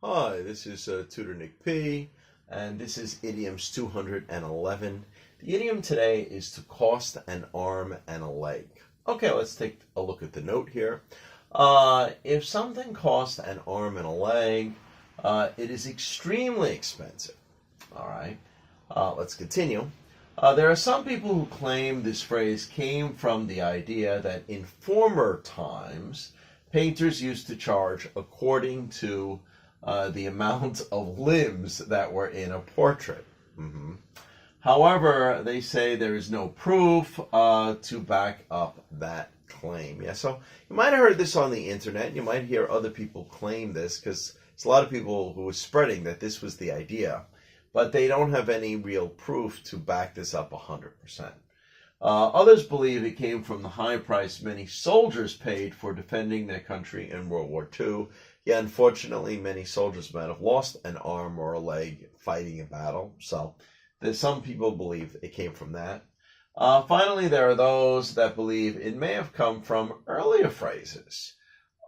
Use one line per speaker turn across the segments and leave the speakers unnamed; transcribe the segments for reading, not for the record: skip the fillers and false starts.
Hi, this is Tutor Nick P, and this is Idioms 211. The idiom today is to cost an arm and a leg. Okay, let's take a look at the note here. If something costs an arm and a leg, it is extremely expensive. All right, let's continue. There are some people who claim this phrase came from the idea that in former times, painters used to charge according to the amount of limbs that were in a portrait. However, they say there is no proof to back up that claim. Yeah, so you might have heard this on the internet. You might hear other people claim this because there's a lot of people who were spreading that this was the idea, but they don't have any real proof to back this up 100%. Others believe it came from the high price many soldiers paid for defending their country in World War II. Yeah, unfortunately, many soldiers might have lost an arm or a leg fighting a battle. So there's some people believe it came from that. Finally, there are those that believe it may have come from earlier phrases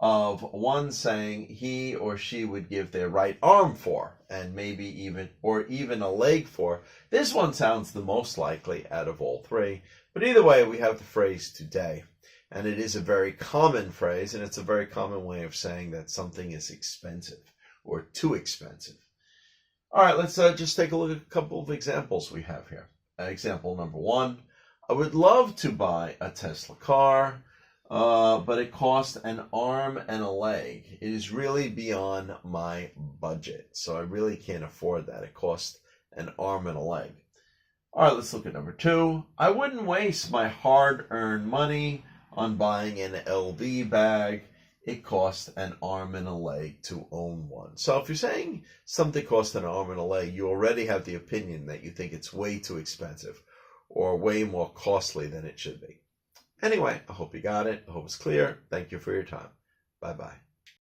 of one saying he or she would give their right arm for, and maybe even a leg for. This one sounds the most likely out of all three. But either way, we have the phrase today. And it is a very common phrase, and it's a very common way of saying that something is expensive or too expensive. All right, let's just take a look at a couple of examples we have here. Example number one, I would love to buy a Tesla car, but it costs an arm and a leg. It is really beyond my budget, so I really can't afford that. It costs an arm and a leg. All right, let's look at number two. I wouldn't waste my hard-earned money on buying an LV bag. It costs an arm and a leg to own one. So if you're saying something costs an arm and a leg, you already have the opinion that you think it's way too expensive or way more costly than it should be. Anyway, I hope you got it. I hope it's clear. Thank you for your time. Bye-bye.